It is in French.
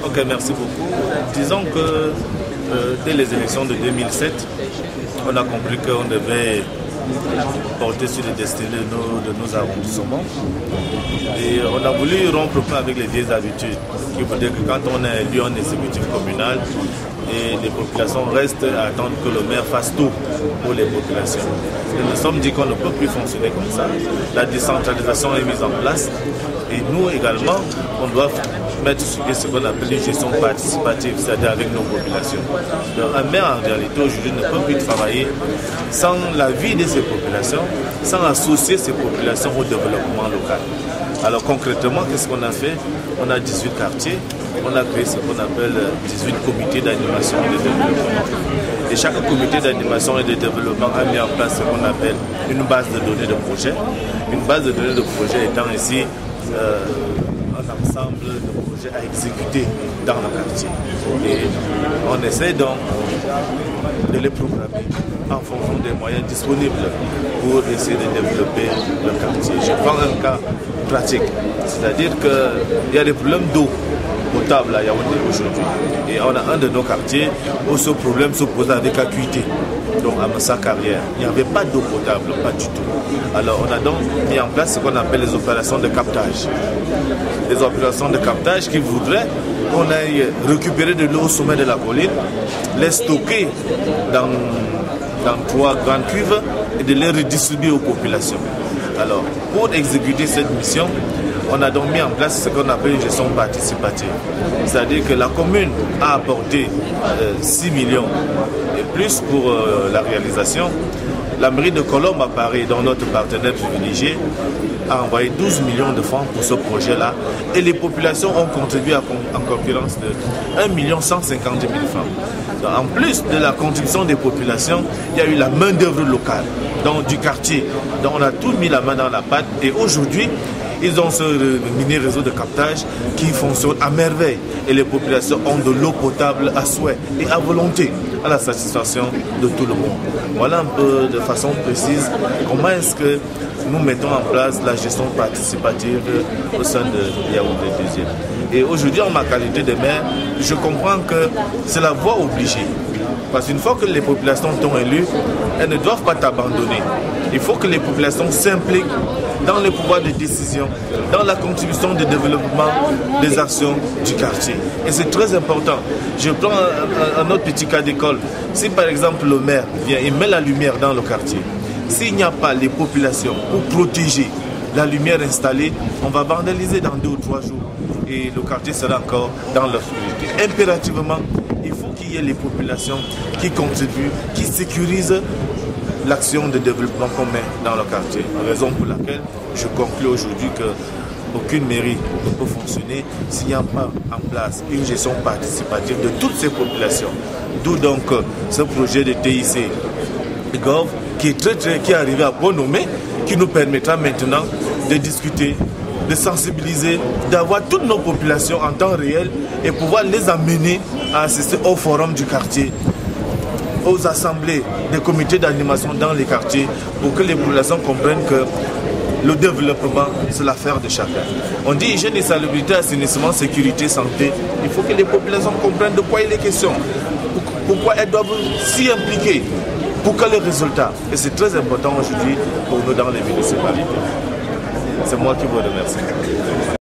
Ok, merci beaucoup. Disons que dès les élections de 2007, on a compris qu'on devait porter sur les destinées de nos arrondissements. Et on a voulu rompre avec les vieilles habitudes, qui veut dire que quand on est élu en exécutif communal, et les populations restent à attendre que le maire fasse tout pour les populations. Et nous nous sommes dit qu'on ne peut plus fonctionner comme ça. La décentralisation est mise en place et nous également, on doit mettre sur pied ce qu'on appelle une gestion participative, c'est-à-dire avec nos populations. Donc, un maire en réalité aujourd'hui ne peut plus travailler sans l'avis de ces populations, sans associer ces populations au développement local. Alors concrètement, qu'est-ce qu'on a fait? On a 18 quartiers, on a créé ce qu'on appelle 18 comités d'animation et de développement. Et chaque comité d'animation et de développement a mis en place ce qu'on appelle une base de données de projet. Une base de données de projet étant ici un ensemble de projets à exécuter dans le quartier. Et on essaie donc de les programmer en fonction des moyens disponibles pour essayer de développer le quartier. Je prends un cas pratique, c'est-à-dire qu'il y a des problèmes d'eau potable à Yaoundé aujourd'hui. Et on a un de nos quartiers où ce problème se posait avec acuité. Donc à Massa Carrière, il n'y avait pas d'eau potable, pas du tout. Alors on a donc mis en place ce qu'on appelle les opérations de captage. Les opérations de captage qui voudraient qu'on aille récupérer de l'eau au sommet de la colline, les stocker dans 3 grandes cuves et de les redistribuer aux populations. Alors pour exécuter cette mission, on a donc mis en place ce qu'on appelle une gestion participative. C'est-à-dire que la commune a apporté 6 millions et plus pour la réalisation. La mairie de Colombe à Paris, dont notre partenaire privilégié, a envoyé 12 millions de francs pour ce projet-là. Et les populations ont contribué en concurrence de 1 150 000 francs. Donc, en plus de la contribution des populations, il y a eu la main-d'œuvre locale, donc du quartier. Donc on a tout mis la main dans la pâte. Et aujourd'hui, ils ont ce mini réseau de captage qui fonctionne à merveille. Et les populations ont de l'eau potable à souhait et à volonté, à la satisfaction de tout le monde. Voilà un peu de façon précise comment est-ce que nous mettons en place la gestion participative au sein de Yaoundé 2e. Et aujourd'hui, en ma qualité de maire, je comprends que c'est la voie obligée. Parce qu'une fois que les populations t'ont élu, elles ne doivent pas t'abandonner. Il faut que les populations s'impliquent dans les pouvoirs de décision, dans la contribution de développement des actions du quartier. Et c'est très important. Je prends un autre petit cas d'école. Si par exemple le maire vient et met la lumière dans le quartier, s'il n'y a pas les populations pour protéger la lumière installée, on va vandaliser dans 2 ou 3 jours. Et le quartier sera encore dans l'obscurité. Impérativement, il faut qu'il y ait les populations qui contribuent, qui sécurisent l'action de développement qu'on met dans le quartier. Raison pour laquelle je conclue aujourd'hui qu'aucune mairie ne peut fonctionner s'il n'y a pas en place une gestion participative de toutes ces populations. D'où donc ce projet de TIC Gov qui est arrivé à bon nommer, qui nous permettra maintenant de discuter, de sensibiliser, d'avoir toutes nos populations en temps réel et pouvoir les amener à assister au forum du quartier, aux assemblées des comités d'animation dans les quartiers pour que les populations comprennent que le développement, c'est l'affaire de chacun. On dit hygiène et salubrité, assainissement, sécurité, santé. Il faut que les populations comprennent de quoi il est question, pourquoi elles doivent s'y impliquer pour que les résultats. Et c'est très important aujourd'hui pour nous dans les municipalités. C'est moi qui vous remercie.